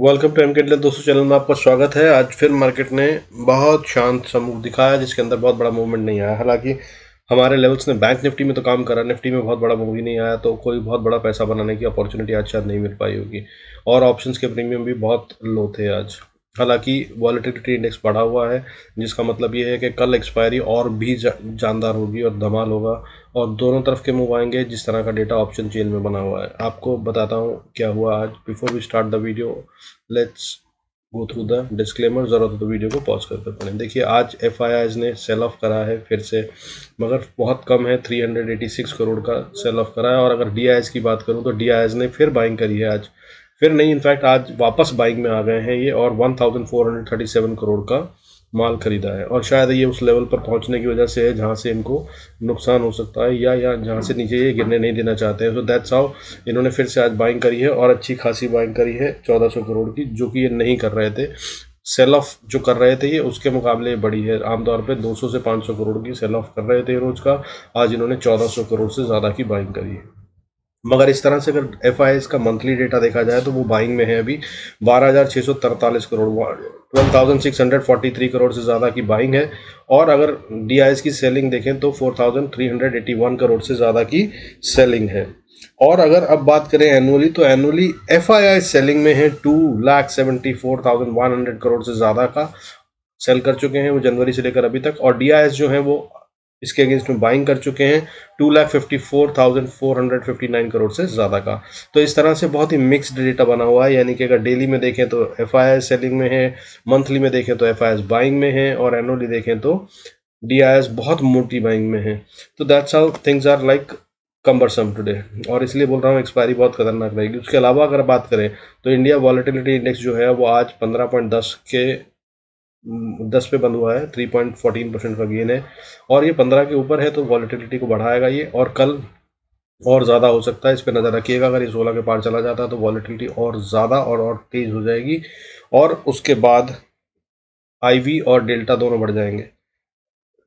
Welcome to MK दोस्तों, channel में आपका स्वागत है। आज फिर मार्केट ने बहुत शांत सा मूव दिखाया जिसके अंदर बहुत बड़ा मूवमेंट नहीं आया। हालांकि हमारे लेवल्स ने बैंक निफ्टी में तो काम करा, निफ्टी में बहुत बड़ा मूव ही नहीं आया, तो कोई बहुत बड़ा पैसा बनाने की अपॉर्चुनिटी आज शायद नहीं मिल पाई होगी। और ऑप्शंस के प्रीमियम भी बहुत लो थे आज। हालांकि वॉलेटिलिटी इंडेक्स बढ़ा हुआ है, जिसका मतलब ये है कि कल एक्सपायरी और भी जानदार होगी और धमाल होगा, और दोनों तरफ के मूव आएंगे जिस तरह का डेटा ऑप्शन चेन में बना हुआ है। आपको बताता हूँ क्या हुआ आज। Before we start the video, let's go through the disclaimer. ज़रूरत हो तो वीडियो को पॉज करके पढ़ें। देखिए, आज एफआईआईज ने सेल ऑफ करा है फिर से, मगर बहुत कम है। 386 करोड़ का सेल ऑफ करा है। और अगर डीआईएस की बात करूं तो डीआईएस ने फिर बाइंग करी है आज। फिर नहीं, इनफैक्ट आज वापस बाइंग में आ गए हैं ये, और 1437 करोड़ का माल खरीदा है। और शायद ये उस लेवल पर पहुंचने की वजह से है जहां से इनको नुकसान हो सकता है, या जहां से नीचे ये गिरने नहीं देना चाहते हैं। सो दैट्स हाउ इन्होंने फिर से आज बाइंग करी है, और अच्छी खासी बाइंग करी है 1400 करोड़ की, जो कि ये नहीं कर रहे थे। सेल ऑफ जो कर रहे थे ये उसके मुकाबले बड़ी है। आमतौर पे 200 से 500 करोड़ की सेल ऑफ कर रहे थे रोज का, आज इन्होंने 1400 करोड़ से ज़्यादा की बाइंग करी है। मगर इस तरह से अगर एफ का मंथली डेटा देखा जाए तो वो बाइंग में है अभी 12,643 करोड़, 12,643 करोड़ से ज़्यादा की बाइंग है। और अगर डी की सेलिंग देखें तो 4,381 करोड़ से ज़्यादा की सेलिंग है। और अगर अब बात करें एनुअली, तो एनुअली एफ सेलिंग में है 2,74,100 करोड़ से ज़्यादा का सेल कर चुके हैं वो जनवरी से लेकर अभी तक। और डी जो है वो इसके अगेंस्ट में बाइंग कर चुके हैं 2,54,459 करोड़ से ज़्यादा का। तो इस तरह से बहुत ही मिक्स्ड डेटा बना हुआ है। यानी कि अगर डेली में देखें तो एफ सेलिंग में है, मंथली में देखें तो एफ बाइंग में है, और एनुअली देखें तो डी बहुत मोटी बाइंग में है। तो that's how things are like cumbersome today, और इसलिए बोल रहा हूँ एक्सपायरी बहुत खतरनाक रहेगी। उसके अलावा अगर बात करें तो इंडिया वॉलेटिलिटी इंडेक्स जो है वो आज 15.10 पे बंद हुआ है। 3.14% का गेन है, और ये 15 के ऊपर है तो वॉलेटिलिटी को बढ़ाएगा ये, और कल और ज़्यादा हो सकता है। इस पर नज़र रखिएगा, अगर ये 16 के पार चला जाता है तो वॉलेटिलिटी और ज़्यादा और तेज़ हो जाएगी, और उसके बाद आईवी और डेल्टा दोनों बढ़ जाएंगे।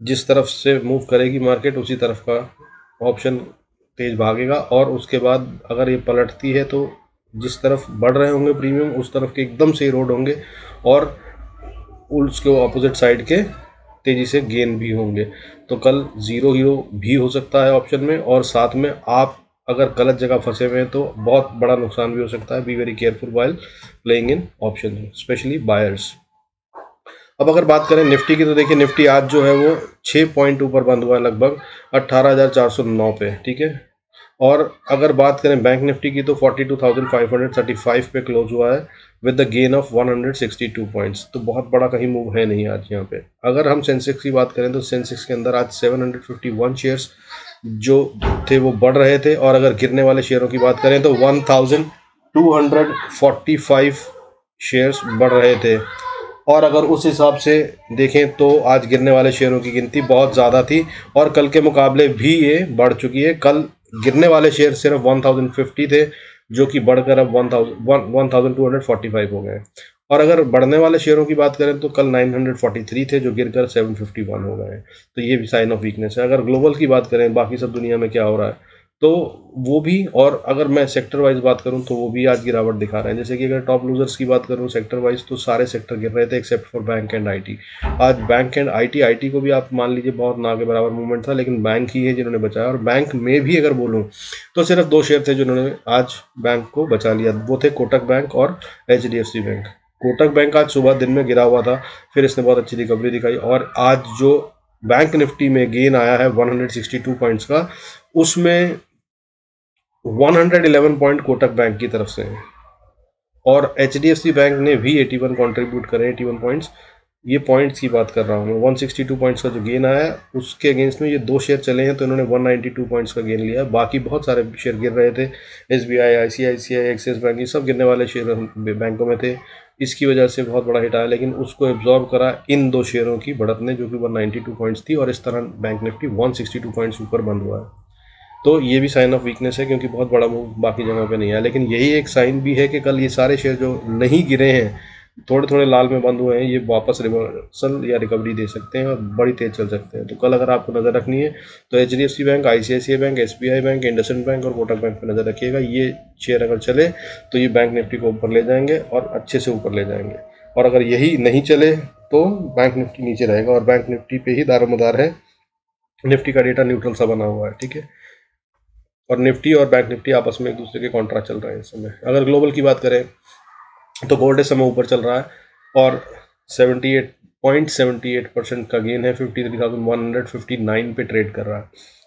जिस तरफ से मूव करेगी मार्केट उसी तरफ का ऑप्शन तेज भागेगा, और उसके बाद अगर ये पलटती है तो जिस तरफ बढ़ रहे होंगे प्रीमियम उस तरफ के एकदम से रोड होंगे, और उसके ऑपोजिट साइड के तेजी से गेन भी होंगे। तो कल जीरो हीरो भी हो सकता है ऑप्शन में, और साथ में आप अगर गलत जगह फंसे हुए हैं तो बहुत बड़ा नुकसान भी हो सकता है। Be very careful while playing in option, specially buyers. अब अगर बात करें निफ्टी की, तो देखिए निफ्टी आज जो है वो 6 पॉइंट ऊपर बंद हुआ है, लगभग 18,409 पे, ठीक है। और अगर बात करें बैंक निफ्टी की तो 42,535 पे क्लोज हुआ है with the gain of 162 points. तो बहुत बड़ा कहीं मूव है नहीं आज यहाँ पे। अगर हम सेंसेक्स की बात करें तो सेंसेक्स के अंदर आज 751 शेयर्स जो थे वो बढ़ रहे थे, और अगर गिरने वाले शेयरों की बात करें तो 1245 शेयर्स बढ़ रहे थे। और अगर उस हिसाब से देखें तो आज गिरने वाले शेयरों की गिनती बहुत ज़्यादा थी, और कल के मुकाबले भी ये बढ़ चुकी है। कल गिरने वाले शेयर सिर्फ 1050 थे, जो कि बढ़कर अब 1245 हो गए। और अगर बढ़ने वाले शेयरों की बात करें तो कल 943 थे, जो गिरकर 751 हो गए। तो ये भी साइन ऑफ वीकनेस है। अगर ग्लोबल की बात करें, बाकी सब दुनिया में क्या हो रहा है, तो वो भी, और अगर मैं सेक्टर वाइज बात करूं तो वो भी आज गिरावट दिखा रहे हैं। जैसे कि अगर टॉप लूजर्स की बात करूं सेक्टर वाइज, तो सारे सेक्टर गिर रहे थे except for bank and IT. आज बैंक एंड आईटी को भी आप मान लीजिए बहुत ना के बराबर मूवमेंट था, लेकिन बैंक ही है जिन्होंने बचाया। और बैंक में भी अगर बोलूँ तो सिर्फ 2 शेयर थे जिन्होंने आज बैंक को बचा लिया, वो थे कोटक बैंक और HDFC बैंक। कोटक बैंक आज सुबह दिन में गिरा हुआ था, फिर इसने बहुत अच्छी रिकवरी दिखाई, और आज जो बैंक निफ्टी में गेन आया है 162 पॉइंट्स का, उसमें 111 पॉइंट कोटक बैंक की तरफ से हैं, और HDFC बैंक ने भी 81 कंट्रीब्यूट करे, 81 पॉइंट्स। ये पॉइंट्स की बात कर रहा हूँ मैं। 162 पॉइंट्स का जो गेन आया है उसके अगेंस्ट में ये 2 शेयर चले हैं, तो इन्होंने 192 पॉइंट्स का गेन लिया है। बाकी बहुत सारे शेयर गिर रहे थे, SBI, ICICI, एक्सिस बैंक, ये सब गिरने वाले शेयर बैंकों में थे। इसकी वजह से बहुत बड़ा हिट आया, लेकिन उसको एब्जॉर्ब करा इन 2 शेयरों की बढ़त ने, जो कि 192 पॉइंट्स थी, और इस तरह बैंक निफ्टी 162 पॉइंट्स ऊपर बंद हुआ है। तो ये भी साइन ऑफ वीकनेस है, क्योंकि बहुत बड़ा मूव बाकी जगहों पे नहीं है। लेकिन यही एक साइन भी है कि कल ये सारे शेयर जो नहीं गिरे हैं थोड़े थोड़े लाल में बंद हुए हैं, ये वापस रिवर्सल या रिकवरी दे सकते हैं और बड़ी तेज चल सकते हैं। तो कल अगर आपको नज़र रखनी है तो HDFC bank, ICICI bank, SBI bank, IndusInd bank और कोटक बैंक पर नज़र रखिएगा। ये शेयर अगर चले तो ये बैंक निफ्टी को ऊपर ले जाएंगे और अच्छे से ऊपर ले जाएंगे, और अगर यही नहीं चले तो बैंक निफ्टी नीचे रहेगा, और बैंक निफ्टी पे ही दारोमदार है। निफ्टी का डेटा न्यूट्रल सा बना हुआ है, ठीक है, और निफ्टी और बैंक निफ्टी आपस में एक दूसरे के कॉन्ट्रा चल रहे हैं इस समय। अगर ग्लोबल की बात करें तो गोल्ड इस समय ऊपर चल रहा है और 78.78% का गेन है, 53,159 पे ट्रेड कर रहा है।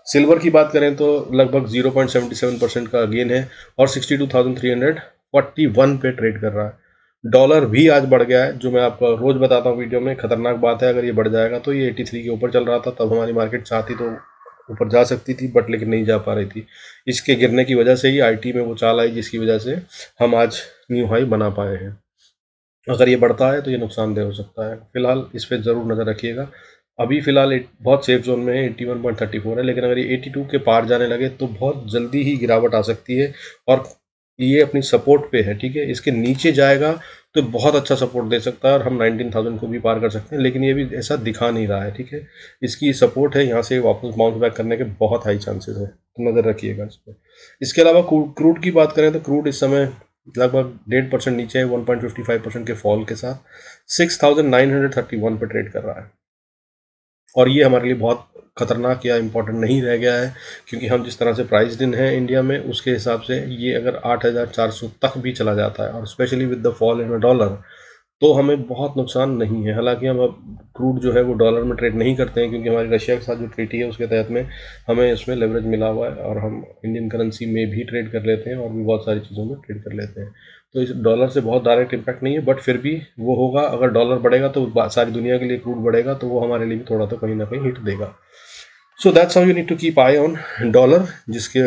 सिल्वर की बात करें तो लगभग 0.77% का गेन है और 62,341 पे ट्रेड कर रहा है। डॉलर भी आज बढ़ गया है, जो मैं आपको रोज बताता हूँ वीडियो में, खतरनाक बात है। अगर ये बढ़ जाएगा तो ये 83 के ऊपर चल रहा था, तब हमारी मार्केट चाहती तो ऊपर जा सकती थी, बट लेकिन नहीं जा पा रही थी। इसके गिरने की वजह से ही IT में वो चाल आई, जिसकी वजह से हम आज न्यू हाई बना पाए हैं। अगर ये बढ़ता है तो ये नुकसानदेह हो सकता है। फिलहाल इस पर ज़रूर नज़र रखिएगा। अभी फिलहाल बहुत सेफ जोन में है, 81.34 है, लेकिन अगर ये 82 के पार जाने लगे तो बहुत जल्दी ही गिरावट आ सकती है, और ये अपनी सपोर्ट पे है, ठीक है। इसके नीचे जाएगा तो बहुत अच्छा सपोर्ट दे सकता है और हम 19,000 को भी पार कर सकते हैं, लेकिन ये भी ऐसा दिखा नहीं रहा है, ठीक है। इसकी सपोर्ट है, यहाँ से वापस बाउंस बैक करने के बहुत हाई चांसेस है, तो नज़र रखिएगा इस पर। इसके अलावा क्रूड की बात करें तो क्रूड इस समय लगभग 1.5% नीचे है, 1.55% के फॉल के साथ 6,931 पे ट्रेड कर रहा है, और ये हमारे लिए बहुत खतरनाक या इम्पोर्टेंट नहीं रह गया है, क्योंकि हम जिस तरह से प्राइस दिन है इंडिया में, उसके हिसाब से ये अगर 8,400 तक भी चला जाता है, और specially with the fall in dollar, तो हमें बहुत नुकसान नहीं है। हालांकि हम अब क्रूड जो है वो डॉलर में ट्रेड नहीं करते हैं, क्योंकि हमारी रशिया के साथ जो ट्रीटी है उसके तहत में हमें इसमें लेवरेज मिला हुआ है, और हम इंडियन करेंसी में भी ट्रेड कर लेते हैं और भी बहुत सारी चीज़ों में ट्रेड कर लेते हैं। तो इस डॉलर से बहुत डायरेक्ट इम्पैक्ट नहीं है, बट फिर भी वो होगा। अगर डॉलर बढ़ेगा तो सारी दुनिया के लिए क्रूड बढ़ेगा, तो वो हमारे लिए भी थोड़ा तो कहीं ना कहीं हिट देगा। So that's how you need to keep eye on dollar, जिसके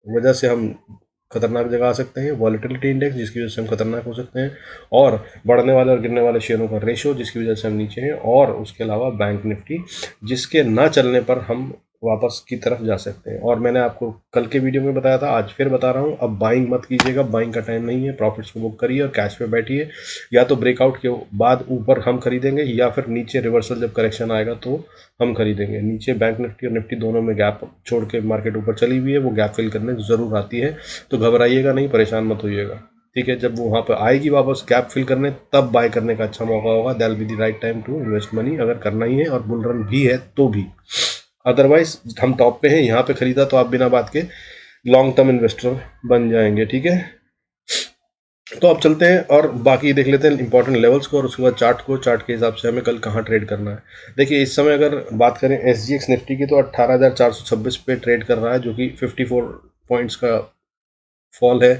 वजह से हम खतरनाक जगह आ सकते हैं। वॉलेटिलिटी इंडेक्स, जिसकी वजह से हम खतरनाक हो सकते हैं, और बढ़ने वाले और गिरने वाले शेयरों का रेशो, जिसकी वजह से हम नीचे हैं, और उसके अलावा बैंक निफ्टी, जिसके ना चलने पर हम वापस की तरफ जा सकते हैं। और मैंने आपको कल के वीडियो में बताया था, आज फिर बता रहा हूँ, अब बाइंग मत कीजिएगा, बाइंग का टाइम नहीं है। प्रॉफिट्स को बुक करिए और कैश पे बैठिए। या तो ब्रेकआउट के बाद ऊपर हम खरीदेंगे, या फिर नीचे रिवर्सल जब करेक्शन आएगा तो हम खरीदेंगे। नीचे बैंक निफ्टी और निफ्टी दोनों में गैप छोड़ के मार्केट ऊपर चली हुई है, वो गैप फिल करने ज़रूर आती है, तो घबराइएगा नहीं, परेशान मत होइएगा, ठीक है। जब वो वहाँ पर आएगी वापस गैप फिल करने, तब बाय करने का अच्छा मौका होगा। That will be the right time to invest money, अगर करना ही है और बुल रन भी है तो भी। अदरवाइज हम टॉप पे हैं, यहाँ पे खरीदा तो आप बिना बात के लॉन्ग टर्म इन्वेस्टर बन जाएंगे, ठीक है। तो अब चलते हैं और बाकी देख लेते हैं इंपॉर्टेंट लेवल्स को, और उसके बाद चार्ट को, चार्ट के हिसाब से हमें कल कहाँ ट्रेड करना है। देखिए इस समय अगर बात करें SGX निफ्टी की, तो 18,426 पे ट्रेड कर रहा है, जो कि 54 पॉइंट्स का फॉल है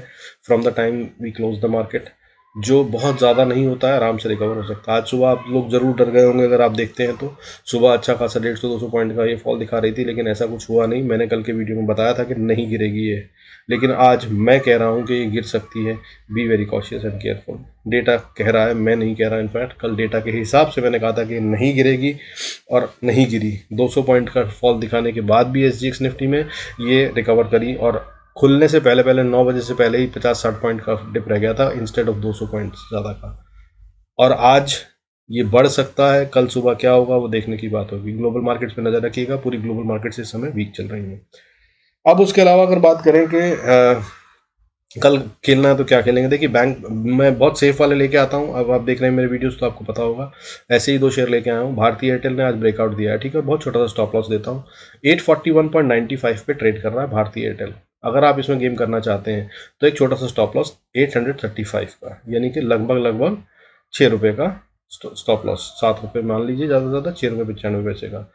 from the time we close the market, जो बहुत ज़्यादा नहीं होता है, आराम से रिकवर हो सकता है। आज सुबह आप लोग ज़रूर डर गए होंगे, अगर आप देखते हैं तो सुबह अच्छा खासा 150-200 पॉइंट का ये फॉल दिखा रही थी, लेकिन ऐसा कुछ हुआ नहीं। मैंने कल के वीडियो में बताया था कि नहीं गिरेगी ये, लेकिन आज मैं कह रहा हूँ कि ये गिर सकती है। Be very cautious and careful. Data कह रहा है, मैं नहीं कह रहा। इनफैक्ट कल डेटा के हिसाब से मैंने कहा था कि नहीं गिरेगी, और नहीं गिरी। 200 पॉइंट का फॉल दिखाने के बाद भी SGX निफ्टी में ये रिकवर करी, और खुलने से पहले 9 बजे से पहले ही 50-60 पॉइंट का डिप रह गया था, इंस्टेड ऑफ 200 पॉइंट ज़्यादा का। और आज ये बढ़ सकता है, कल सुबह क्या होगा वो देखने की बात होगी। ग्लोबल मार्केट्स पे नज़र रखिएगा, पूरी ग्लोबल मार्केट्स इस समय वीक चल रही हैं। अब उसके अलावा अगर बात करें कि कल खेलना है तो क्या खेलेंगे, देखिए बैंक मैं बहुत सेफ वाले लेके आता हूँ। अब आप देख रहे हैं मेरे वीडियोस तो आपको पता होगा, ऐसे ही 2 शेयर लेके आया हूँ। भारतीय एयरटेल ने आज ब्रेकआउट दिया है, ठीक है, बहुत छोटा सा स्टॉप लॉस देता हूँ। 841.95 पे ट्रेड कर रहा है भारतीय एयरटेल। अगर आप इसमें गेम करना चाहते हैं तो एक छोटा सा स्टॉप लॉस 835 का, यानी कि लगभग 6 रुपये का स्टॉप लॉस, 7 रुपये मान लीजिए, ज़्यादा से ज़्यादा 6 रुपये 95 पैसे का।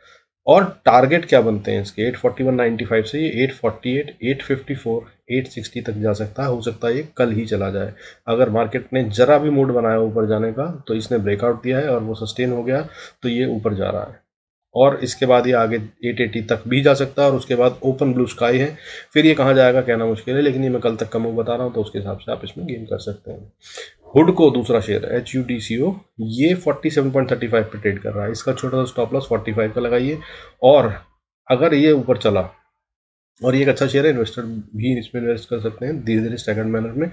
और टारगेट क्या बनते हैं इसके, 841.95 से ये 848, 854, 860 तक जा सकता है। हो सकता है ये कल ही चला जाए। अगर मार्केट ने जरा भी मूड बनाया ऊपर जाने का, तो इसने ब्रेकआउट दिया है और वो सस्टेन हो गया, तो ये ऊपर जा रहा है। और इसके बाद ये आगे 880 तक भी जा सकता है, और उसके बाद ओपन ब्लू स्काई है। फिर ये कहाँ जाएगा कहना मुश्किल है, लेकिन ये मैं कल तक का मूव बता रहा हूँ, तो उसके हिसाब से आप इसमें गेम कर सकते हैं। हुड को दूसरा शेयर है HUDCO, ये 47.35 पे ट्रेड कर रहा है। इसका छोटा सा स्टॉप लॉस 45 का लगाइए, और अगर ये ऊपर चला, और ये एक अच्छा शेयर है, इन्वेस्टर भी इसमें इन्वेस्ट कर सकते हैं धीरे धीरे स्टैगर्ड मैनर में।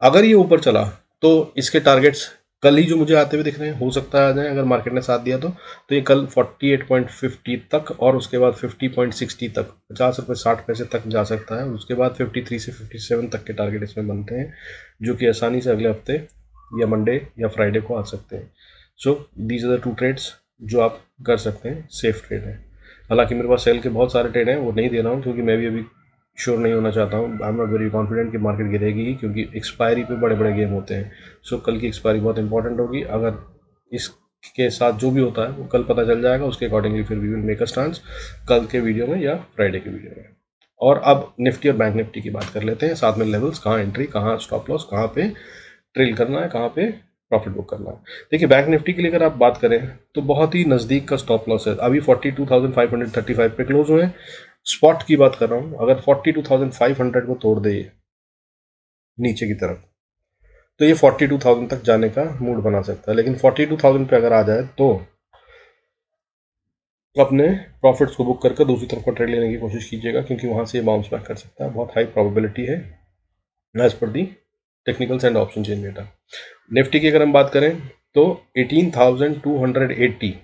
अगर ये ऊपर चला तो इसके टारगेट्स कल ही जो मुझे आते हुए दिख रहे हैं, हो सकता है आ जाए अगर मार्केट ने साथ दिया तो ये कल 48.50 तक और उसके बाद 50.60 तक, 50 रुपये 60 पैसे तक जा सकता है। उसके बाद 53 से 57 तक के टारगेट इसमें बनते हैं, जो कि आसानी से अगले हफ्ते या मंडे या फ्राइडे को आ सकते हैं। So these are the 2 trades जो आप कर सकते हैं, सेफ ट्रेड है। हालांकि मेरे पास सेल के बहुत सारे ट्रेड हैं, वो नहीं दे रहा हूँ क्योंकि मैं भी अभी श्योर नहीं होना चाहता हूँ। I am not very confident कि मार्केट गिरेगी ही, क्योंकि एक्सपायरी पे बड़े बड़े गेम होते हैं। सो कल की एक्सपायरी बहुत इंपॉर्टेंट होगी। अगर इसके साथ जो भी होता है वो कल पता चल जाएगा, उसके अकॉर्डिंगली फिर we will make a stance कल के वीडियो में या फ्राइडे के वीडियो में। और अब निफ्टी और बैंक निफ्टी की बात कर लेते हैं, साथ में लेवल्स, कहाँ एंट्री, कहाँ स्टॉप लॉस, कहाँ पे ट्रेल करना है, कहाँ पे प्रॉफिट बुक करना है। देखिए बैंक निफ्टी के लिए अगर आप बात करें तो बहुत ही नज़दीक का स्टॉप लॉस है, अभी 42,535 पे क्लोज हुए हैं। स्पॉट की बात कर रहा हूँ, अगर 42,500 को तोड़ दे नीचे की तरफ तो ये 42,000 तक जाने का मूड बना सकता है। लेकिन 42,000 पे अगर आ जाए तो अपने प्रॉफिट्स को बुक करके दूसरी तरफ का ट्रेड लेने की कोशिश कीजिएगा, क्योंकि वहाँ से ये बाउंस बैक कर सकता है, बहुत हाई प्रोबेबिलिटी है as per the technicals and option chain data. Nifty की अगर हम बात करें तो 18,280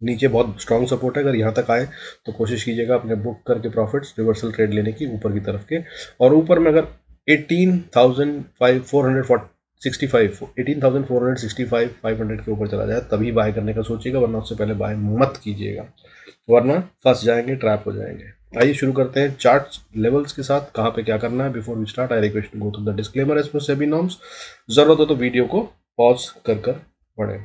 नीचे बहुत स्ट्रॉन्ग सपोर्ट है। अगर यहाँ तक आए तो कोशिश कीजिएगा अपने बुक करके प्रॉफिट्स रिवर्सल ट्रेड लेने की ऊपर की तरफ के, और ऊपर में अगर 18,465 के ऊपर चला जाए तभी बाय करने का सोचिएगा, वरना उससे पहले बाय मत कीजिएगा, वरना फंस जाएंगे, ट्रैप हो जाएंगे। आइए शुरू करते हैं चार्ट लेवल्स के साथ, कहाँ पे क्या करना है। Before we start I request to go through the disclaimer as per SEBI norms. जरूरत हो तो वीडियो को पॉज कर पढ़ें।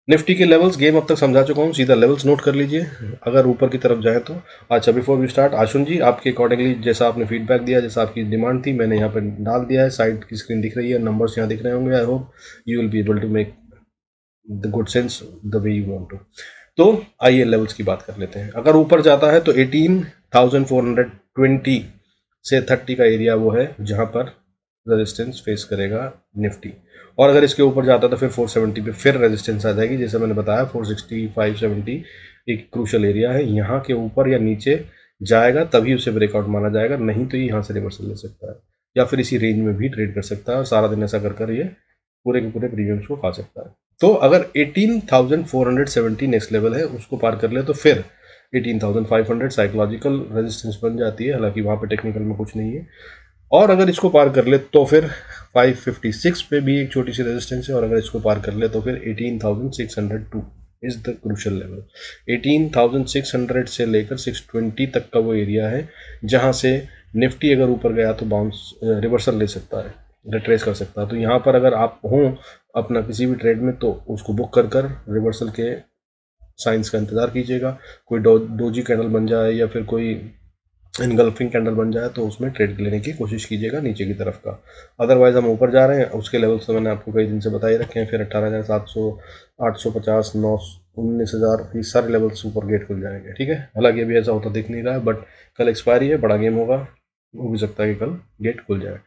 निफ्टी के लेवल्स गेम अब तक समझा चुका हूँ, सीधा लेवल्स नोट कर लीजिए अगर ऊपर की तरफ जाए तो। अच्छा बिफोर वी स्टार्ट, आशुन जी आपके अकॉर्डिंगली जैसा आपने फीडबैक दिया, जैसा आपकी डिमांड थी, मैंने यहाँ पर डाल दिया है। साइड की स्क्रीन दिख रही है, नंबर्स यहाँ दिख रहे होंगे। I hope you will be able to make the good sense the way you want to. तो आइए लेवल्स की बात कर लेते हैं। अगर ऊपर जाता है तो 18,420 से 30 का एरिया वो है जहाँ पर रेजिस्टेंस फेस करेगा निफ्टी, और अगर इसके ऊपर जाता है तो फिर 470 पे फिर रेजिस्टेंस आ जाएगी। जैसे मैंने बताया 460 570 एक क्रूशल एरिया है, यहाँ के ऊपर या नीचे जाएगा तभी उसे ब्रेकआउट माना जाएगा, नहीं तो ये यहाँ से रिवर्सल ले सकता है या फिर इसी रेंज में भी ट्रेड कर सकता है, और सारा दिन ऐसा कर ये पूरे के पूरे प्रीमियम्स को खा सकता है। तो अगर 18,470 नेक्स्ट लेवल है, उसको पार कर ले तो फिर 18,500 साइकोलॉजिकल रेजिस्टेंस बन जाती है, हालांकि वहाँ पे टेक्निकल में कुछ नहीं है। और अगर इसको पार कर ले तो फिर 556 पे भी एक छोटी सी रेजिस्टेंस है, और अगर इसको पार कर ले तो फिर 18,602 इज द क्रूशल लेवल। 18,600 से लेकर 620 तक का वो एरिया है जहाँ से निफ्टी अगर ऊपर गया तो बाउंस रिवर्सल ले सकता है, रिट्रेस कर सकता है। तो यहाँ पर अगर आप हों अपना किसी भी ट्रेड में तो उसको बुक कर रिवर्सल के साइंस का इंतज़ार कीजिएगा। कोई डोजी कैंडल बन जाए या फिर कोई इनगल्फिंग कैंडल बन जाए तो उसमें ट्रेड लेने की कोशिश कीजिएगा नीचे की तरफ का। अदरवाइज हम ऊपर जा रहे हैं, उसके लेवल्स तो मैंने आपको कई दिन से बता ही रखे हैं। फिर 18,700 850 9 19,000 ये सारे लेवल्स ऊपर गेट खुल जाएंगे, ठीक है। हालांकि अभी ऐसा होता दिख नहीं रहा है, बट कल एक्सपायरी है, बड़ा गेम होगा, हो भी सकता है कि कल गेट खुल जाए।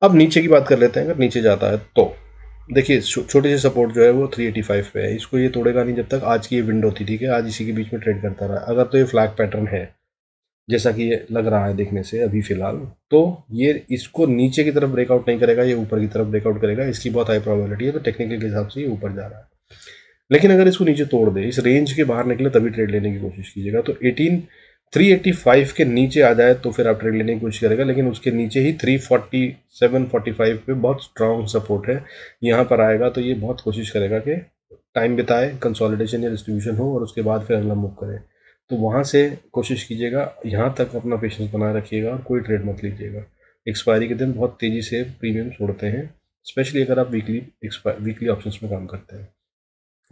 अब नीचे की बात कर लेते हैं। अगर नीचे जाता है तो देखिए छोटी सी सपोर्ट जो है वो 385 पे है, इसको ये तोड़ेगा नहीं जब तक आज की ये विंडो थी, ठीक है। आज इसी के बीच में ट्रेड करता रहा। अगर तो ये फ्लैग पैटर्न है जैसा कि ये लग रहा है देखने से अभी फिलहाल, तो ये इसको नीचे की तरफ ब्रेकआउट नहीं करेगा, ये ऊपर की तरफ ब्रेकआउट करेगा, इसकी बहुत हाई प्रोबेबिलिटी है। तो टेक्निकल के हिसाब से ये ऊपर जा रहा है, लेकिन अगर इसको नीचे तोड़ दे, इस रेंज के बाहर निकले तभी ट्रेड लेने की कोशिश कीजिएगा। तो 385 के नीचे आ जाए तो फिर आप ट्रेड लेने की कोशिश करेगा, लेकिन उसके नीचे ही 347-45 पे बहुत स्ट्रॉन्ग सपोर्ट है, यहाँ पर आएगा तो ये बहुत कोशिश करेगा कि टाइम बिताए, कंसोलिडेशन या डिस्ट्रीब्यूशन हो और उसके बाद फिर अगला मूव करे। तो वहाँ से कोशिश कीजिएगा, यहाँ तक अपना पेशेंस बनाए रखिएगा और कोई ट्रेड मत लीजिएगा। एक्सपायरी के दिन बहुत तेज़ी से प्रीमियम छोड़ते हैं, स्पेशली अगर आप वीकली ऑप्शंस में काम करते हैं।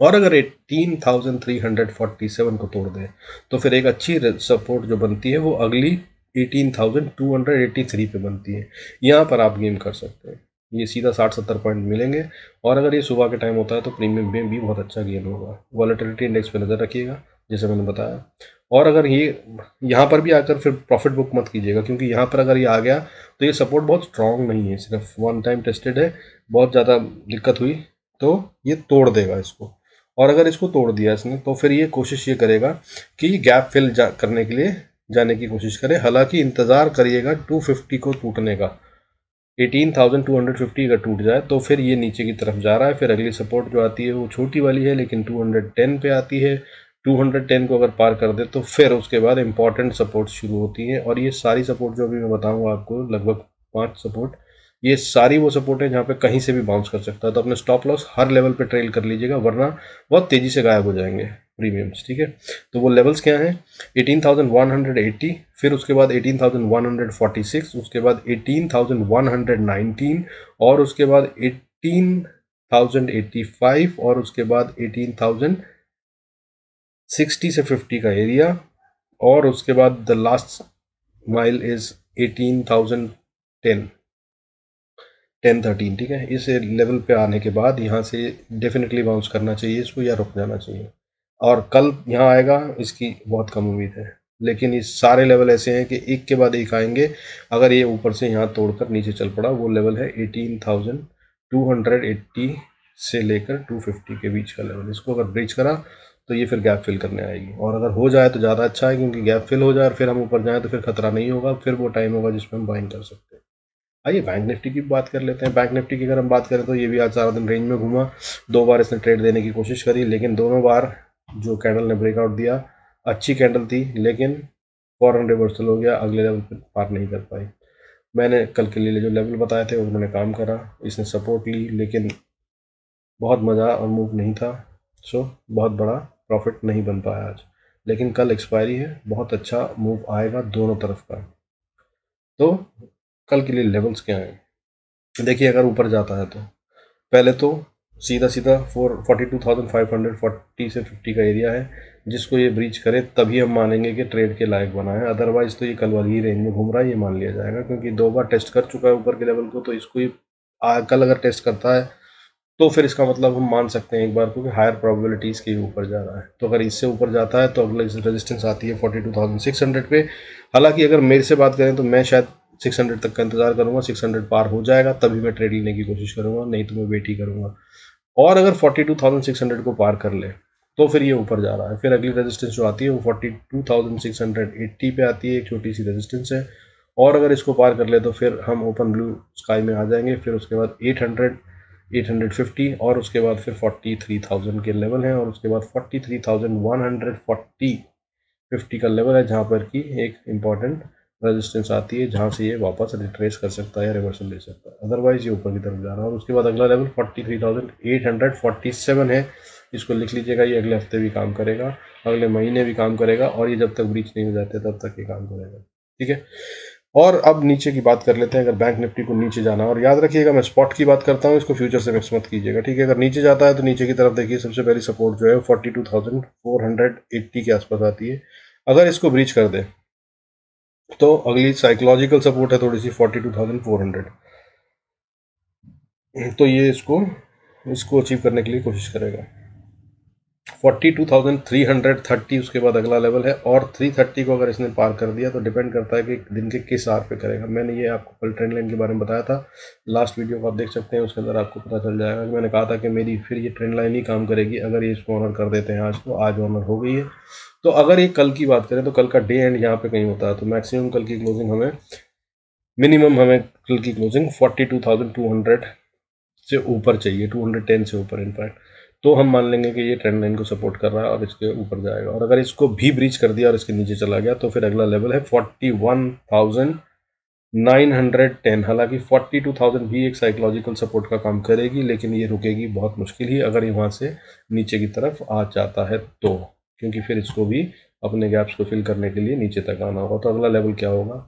और अगर 18,347 को तोड़ दें तो फिर एक अच्छी सपोर्ट जो बनती है वो अगली 18,283 पे बनती है, यहाँ पर आप गेम कर सकते हैं। ये सीधा 60-70 पॉइंट मिलेंगे, और अगर ये सुबह के टाइम होता है तो प्रीमियम में भी बहुत अच्छा गेन होगा। वॉलेटिलिटी इंडेक्स पे नज़र रखिएगा जैसे मैंने बताया। और अगर ये यहाँ पर भी आकर फिर प्रॉफिट बुक मत कीजिएगा, क्योंकि यहाँ पर अगर ये आ गया तो ये सपोर्ट बहुत स्ट्रॉन्ग नहीं है, सिर्फ वन टाइम टेस्टेड है, बहुत ज़्यादा दिक्कत हुई तो ये तोड़ देगा इसको। और अगर इसको तोड़ दिया इसने तो फिर ये कोशिश ये करेगा कि गैप फिल करने के लिए जाने की कोशिश करे। हालांकि इंतज़ार करिएगा 250 को टूटने का, 18,250 अगर टूट जाए तो फिर ये नीचे की तरफ जा रहा है। फिर अगली सपोर्ट जो आती है वो छोटी वाली है लेकिन 210 पे आती है। 210 को अगर पार कर दे तो फिर उसके बाद इंपॉर्टेंट सपोर्ट शुरू होती हैं, और ये सारी सपोर्ट जो अभी मैं बताऊंगा आपको, लगभग 5 सपोर्ट, ये सारी वो सपोर्ट है जहाँ पे कहीं से भी बाउंस कर सकता है। तो अपने स्टॉप लॉस हर लेवल पे ट्रेल कर लीजिएगा, वरना बहुत तेजी से गायब हो जाएंगे प्रीमियम्स। ठीक है, तो वो लेवल्स क्या हैं? 18,180, फिर उसके बाद 18,146, उसके बाद 18,119, और उसके बाद 18,085, और उसके बाद 18,060 से 50 का एरिया, और उसके बाद द लास्ट माइल इज 18,010, 10-13। ठीक है, इस लेवल पे आने के बाद यहाँ से डेफिनेटली बाउंस करना चाहिए इसको, या रुक जाना चाहिए। और कल यहाँ आएगा इसकी बहुत कम उम्मीद है, लेकिन ये सारे लेवल ऐसे हैं कि एक के बाद एक आएंगे। अगर ये ऊपर से यहाँ तोड़कर नीचे चल पड़ा, वो लेवल है 18,280 से लेकर 250 के बीच का लेवल। इसको अगर ब्रीच करा तो ये फिर गैप फिल करने आएगी, और अगर हो जाए तो ज़्यादा अच्छा है, क्योंकि गैप फिल हो जाए और फिर हम ऊपर जाएँ तो फिर खतरा नहीं होगा, फिर वो टाइम होगा जिसमें हम बाइंग कर सकते हैं। आइए बैंक निफ्टी की बात कर लेते हैं। बैंक निफ्टी की अगर हम बात करें तो ये भी आज सारा दिन रेंज में घूमा। 2 बार इसने ट्रेड देने की कोशिश करी, लेकिन दोनों बार जो कैंडल ने ब्रेकआउट दिया, अच्छी कैंडल थी, लेकिन फॉरन रिवर्सल हो गया, अगले लेवल पर पार नहीं कर पाई। मैंने कल के लिए जो लेवल बताए थे उन्होंने काम करा, इसने सपोर्ट ली, लेकिन बहुत मज़ा और मूव नहीं था, सो बहुत बड़ा प्रॉफिट नहीं बन पाया आज। लेकिन कल एक्सपायरी है, बहुत अच्छा मूव आएगा दोनों तरफ का। तो कल के लिए लेवल्स क्या हैं? देखिए, अगर ऊपर जाता है तो पहले तो सीधा सीधा 42,540 से 50 का एरिया है, जिसको ये ब्रीच करे तभी हम मानेंगे कि ट्रेड के लायक बना है। अदरवाइज तो ये कल वाली ही रेंज में घूम रहा है, ये मान लिया जाएगा, क्योंकि 2 बार टेस्ट कर चुका है ऊपर के लेवल को। तो इसको ये कल अगर टेस्ट करता है तो फिर इसका मतलब हम मान सकते हैं एक बार, क्योंकि हायर प्रोबेबिलिटीज़ के ऊपर जा रहा है। तो अगर इससे ऊपर जाता है तो अगला रेजिस्टेंस आती है 42,600 पे। हालांकि अगर मेरे से बात करें तो मैं शायद 600 तक का इंतजार करूंगा, 600 पार हो जाएगा तभी मैं ट्रेड लेने की कोशिश करूंगा, नहीं तो मैं वेट ही करूंगा। और अगर 42,600 को पार कर ले तो फिर ये ऊपर जा रहा है। फिर अगली रेजिस्टेंस जो आती है वो 42,680 पे आती है, एक छोटी सी रेजिस्टेंस है। और अगर इसको पार कर ले तो फिर हम ओपन ब्लू स्काई में आ जाएंगे। फिर उसके बाद 800, 850, और उसके बाद फिर 43,000 के लेवल हैं, और उसके बाद 43,140 50 का लेवल है, जहाँ पर कि एक इम्पॉर्टेंट रेजिस्टेंस आती है, जहाँ से ये वापस रिट्रेस कर सकता है या रिवर्सल ले सकता है। अदरवाइज ये ऊपर की तरफ जा रहा है। और उसके बाद अगला लेवल 43,847 है, इसको लिख लीजिएगा। ये अगले हफ्ते भी काम करेगा, अगले महीने भी काम करेगा, और ये जब तक ब्रीच नहीं हो जाते तब तक ये काम करेगा। ठीक है, और अब नीचे की बात कर लेते हैं। अगर बैंक निफ्टी को नीचे जाना, और याद रखिएगा मैं स्पॉट की बात करता हूँ, इसको फ्यूचर से मिक्स मत कीजिएगा। ठीक है, अगर नीचे जाता है तो नीचे की तरफ देखिए, सबसे पहली सपोर्ट जो है 42,480 के आसपास आती है। अगर इसको ब्रीच कर दे तो अगली साइकोलॉजिकल सपोर्ट है थोड़ी सी 42,400। तो ये इसको इसको अचीव करने के लिए कोशिश करेगा। 42,330 उसके बाद अगला लेवल है, और 330 को अगर इसने पार कर दिया तो डिपेंड करता है कि दिन के किस आर पे करेगा। मैंने ये आपको कल ट्रेंड लाइन के बारे में बताया था, लास्ट वीडियो को आप देख सकते हैं, उसके अंदर आपको पता चल जाएगा कि मैंने कहा था कि मेरी फिर ये ट्रेंड लाइन ही काम करेगी अगर ये इसको ऑनर कर देते हैं आज। तो आज ऑनर हो गई है। तो अगर ये कल की बात करें तो कल का डे एंड यहाँ पे कहीं होता है, तो मैक्सिमम कल की क्लोजिंग हमें, मिनिमम हमें कल की क्लोजिंग 42,200 से ऊपर चाहिए, 210 से ऊपर इनफैक्ट। तो हम मान लेंगे कि ये ट्रेंड लाइन को सपोर्ट कर रहा है और इसके ऊपर जाएगा। और अगर इसको भी ब्रीच कर दिया और इसके नीचे चला गया तो फिर अगला लेवल है 41,910। हालांकि 42,000 भी एक साइकोलॉजिकल सपोर्ट का काम करेगी, लेकिन ये रुकेगी बहुत मुश्किल ही अगर ये वहाँ से नीचे की तरफ आ जाता है तो, क्योंकि फिर इसको भी अपने गैप्स को फिल करने के लिए नीचे तक आना होगा। तो अगला लेवल क्या होगा?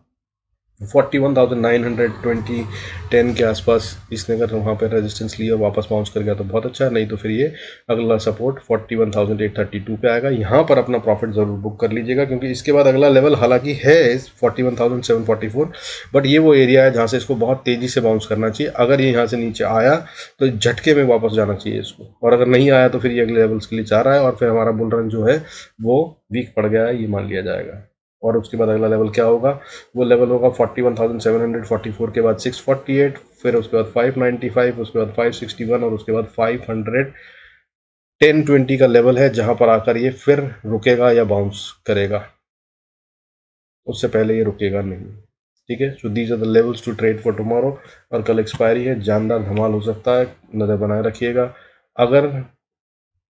41,920 10 के आसपास इसने अगर वहाँ पर रेजिस्टेंस लिया और वापस बाउंस कर गया तो बहुत अच्छा है, नहीं तो फिर ये अगला सपोर्ट 41,832 पे आएगा। यहाँ पर अपना प्रॉफिट ज़रूर बुक कर लीजिएगा, क्योंकि इसके बाद अगला लेवल हालांकि है 41,744, बट ये वो एरिया है जहाँ से इसको बहुत तेज़ी से बाउंस करना चाहिए। अगर ये यहाँ से नीचे आया तो झटके में वापस जाना चाहिए इसको, और अगर नहीं आया तो फिर ये अगले लेवल्स के लिए चाह रहा है, और फिर हमारा बुल रन जो है वो वीक पड़ गया है, ये मान लिया जाएगा। और उसके बाद अगला लेवल क्या होगा? वो लेवल होगा 41,744 के बाद 648, फिर उसके बाद 595, उसके बाद 561, और उसके बाद 500 1020 का लेवल है, जहां पर आकर ये फिर रुकेगा या बाउंस करेगा। उससे पहले ये रुकेगा नहीं। ठीक है। So these are the levels to trade for tomorrow. और कल एक्सपायरी है, जानदार धमाल हो सकता है, नज़र बनाए रखिएगा। अगर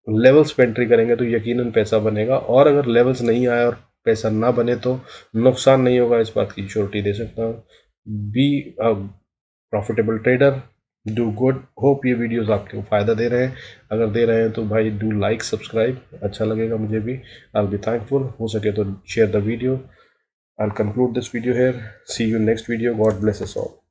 लेवल्स पे एंट्री करेंगे तो यकीनन पैसा बनेगा, और अगर लेवल्स नहीं आए और पैसा ना बने तो नुकसान नहीं होगा, इस बात की श्योरिटी दे सकता हूँ। Be profitable trader, do good. Hope ये वीडियोस आपको फ़ायदा दे रहे हैं। अगर दे रहे हैं तो भाई डू लाइक सब्सक्राइब, अच्छा लगेगा मुझे भी। I will be thankful. हो सके तो share the video. I'll conclude this video here. See you next video. God bless us all.